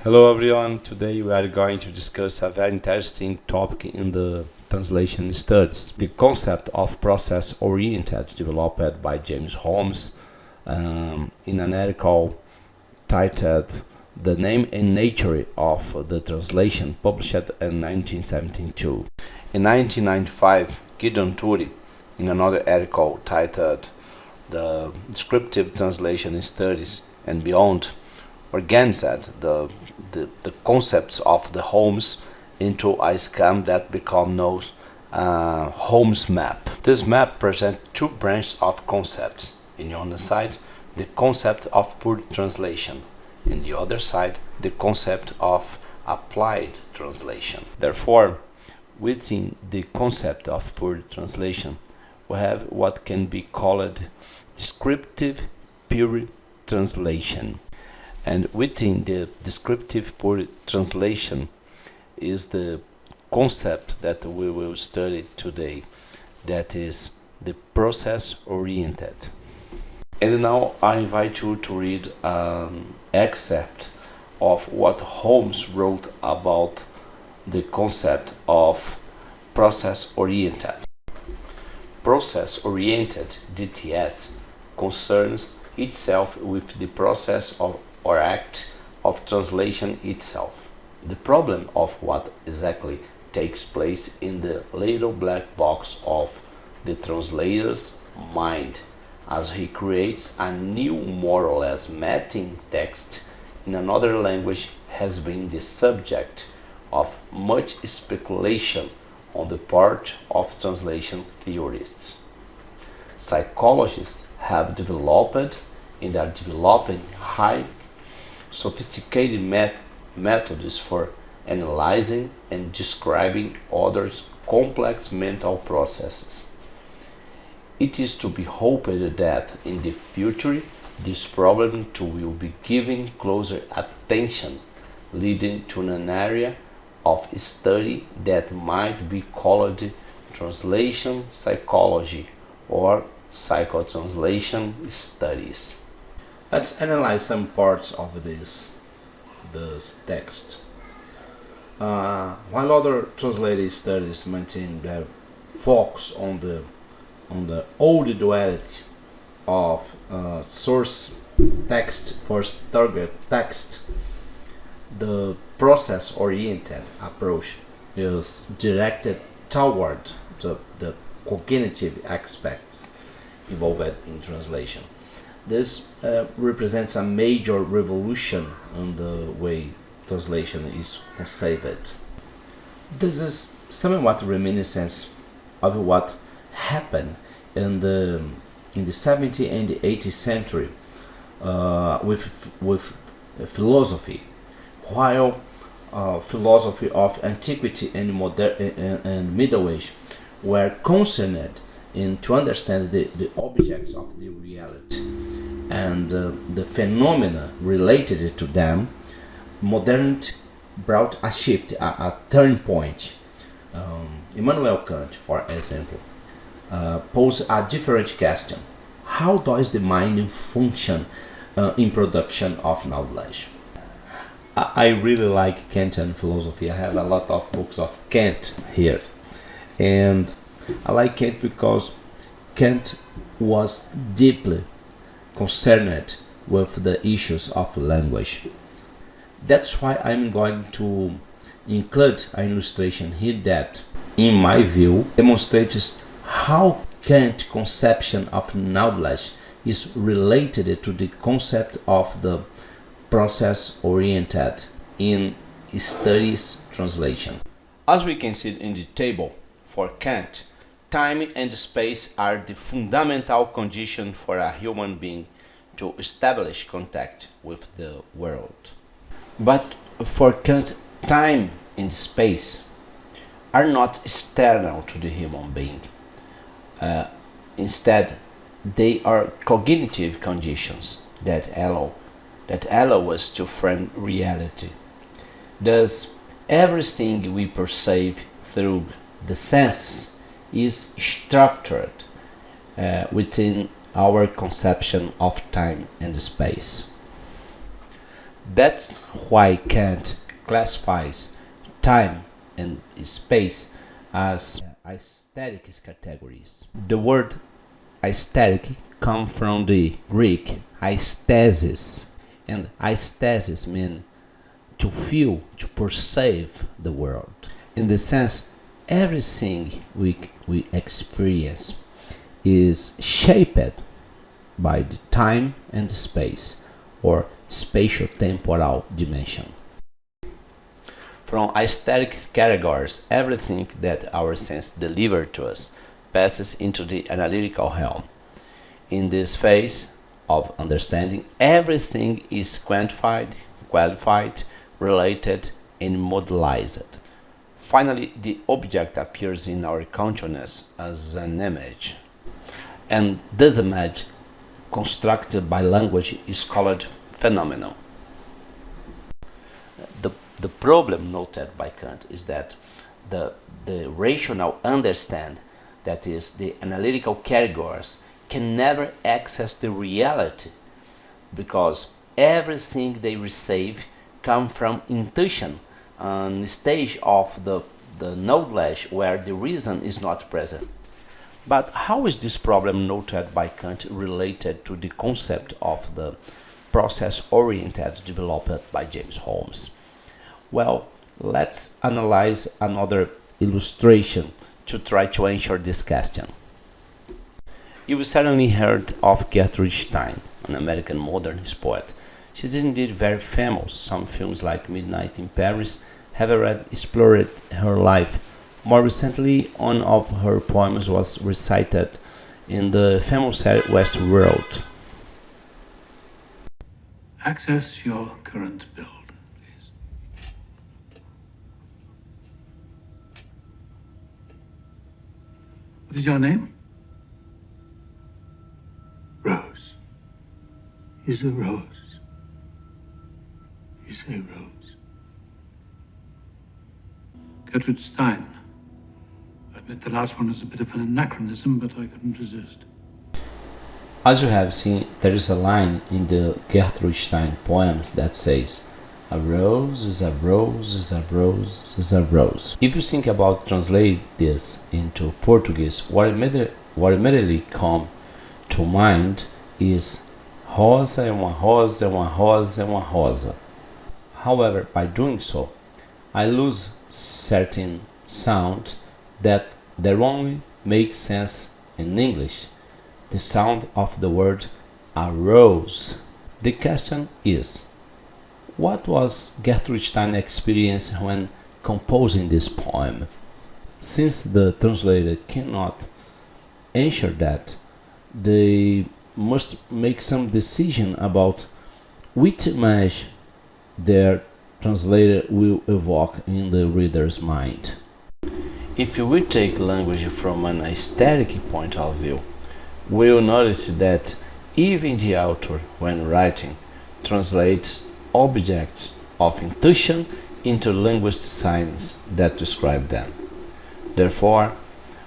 Hello everyone, today we are going to discuss a very interesting topic in the translation studies. The concept of process-oriented developed by James Holmes in an article titled The Name and Nature of the Translation published in 1972. In 1995, Gideon Turi, in another article titled The Descriptive Translation Studies and Beyond, organized the concepts of the Holmes into a scheme that become known Holmes map. This map presents two branches of concepts. In on the side, the concept of pure translation. In the other side, the concept of applied translation. Therefore, within the concept of pure translation, we have what can be called descriptive pure translation. And within the descriptive pure translation is the concept that we will study today, that is the process oriented. And now I invite you to read an excerpt of what Holmes wrote about the concept of process oriented. Process oriented DTS concerns itself with the process of or act of translation itself. The problem of what exactly takes place in the little black box of the translator's mind as he creates a new, more or less matching text in another language has been the subject of much speculation on the part of translation theorists. Psychologists have developed and are developing high sophisticated methods for analyzing and describing others' complex mental processes. It is to be hoped that in the future this problem too will be given closer attention, leading to an area of study that might be called translation psychology or psychotranslation studies. Let's analyze some parts of this text. While other translated studies maintain their focus on the old duality of source text versus target text, the process-oriented approach is directed toward the cognitive aspects involved in translation. This represents a major revolution in the way translation is conceived. This is somewhat reminiscent of what happened in the 17th and the 18th century with philosophy. While philosophy of antiquity and Middle Age were concerned in to understand the objects of the reality and the phenomena related to them, modernity brought a shift, a turning point. Immanuel Kant, for example, posed a different question. How does the mind function in production of knowledge? I really like Kantian philosophy. I have a lot of books of Kant here. And I like Kant because Kant was deeply concerned with the issues of language. That's why I'm going to include an illustration here that, in my view, demonstrates how Kant's conception of knowledge is related to the concept of the process oriented in studies translation. As we can see in the table, for Kant, time and space are the fundamental condition for a human being to establish contact with the world. But for Kant, time and space are not external to the human being. Instead, they are cognitive conditions that allow us to frame reality. Thus, everything we perceive through the senses is structured within our conception of time and space. That's why Kant classifies time and space as aesthetic categories. The word aesthetic comes from the Greek aesthesis, and aesthesis means to feel, to perceive the world. In the sense, everything we experience is shaped by the time and space, or spatial-temporal dimension. From aesthetic categories, everything that our sense deliver to us passes into the analytical realm. In this phase of understanding, everything is quantified, qualified, related, and modelized. Finally, the object appears in our consciousness as an image, and this image, constructed by language, is called phenomenon. The problem noted by Kant is that the rational understand, that is, the analytical categories, can never access the reality, because everything they receive comes from intuition, a stage of the knowledge where the reason is not present. But how is this problem noted by Kant related to the concept of the process-oriented developed by James Holmes? Well, let's analyze another illustration to try to answer this question. You certainly heard of Gertrude Stein, an American modernist poet. She's indeed very famous. Some films like Midnight in Paris have already explored her life. More recently, one of her poems was recited in the famous Westworld. Access your current build, please. What is your name? Rose. Is a rose. Is a rose. Gertrude Stein. I admit the last one is a bit of an anachronism, but I couldn't resist. As you have seen, there is a line in the Gertrude Stein poems that says, "A rose is a rose is a rose is a rose." If you think about translate this into Portuguese, what immediately comes to mind is rosa é uma rosa é uma rosa é uma rosa. However, by doing so, I lose certain sound that only makes sense in English, the sound of the word arose. The question is, what was Gertrude Stein's experience when composing this poem? Since the translator cannot answer that, they must make some decision about which image their translator will evoke in the reader's mind. If we take language from an aesthetic point of view, we will notice that even the author, when writing, translates objects of intuition into linguistic signs that describe them. Therefore,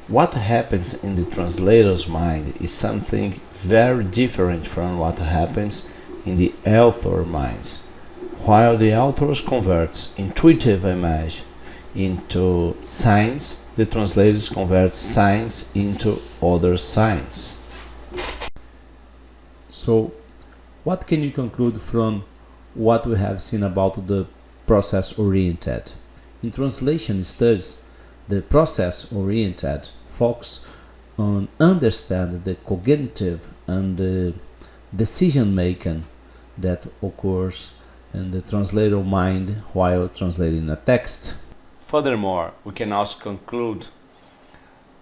what happens in the translator's mind is something very different from what happens in the author's minds. While the author converts intuitive image into signs, the translators convert signs into other signs. So, what can you conclude from what we have seen about the process-oriented? In translation studies, the process-oriented focus on understanding the cognitive and the decision-making that occurs in the translator mind while translating a text. Furthermore, we can also conclude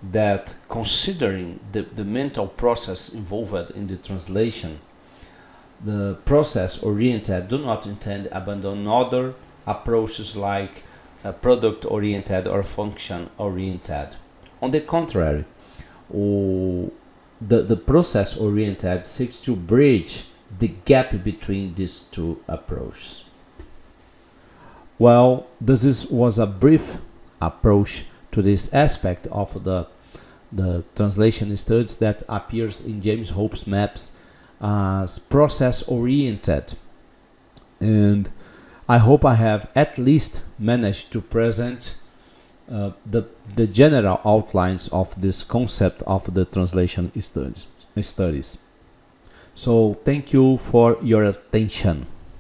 that considering the mental process involved in the translation, the process-oriented do not intend to abandon other approaches like product-oriented or function-oriented. On the contrary, the process-oriented seeks to bridge the gap between these two approaches. Well, was a brief approach to this aspect of the translation studies that appears in James Holmes maps as process-oriented. And I hope I have at least managed to present the general outlines of this concept of the translation studies. So thank you for your attention.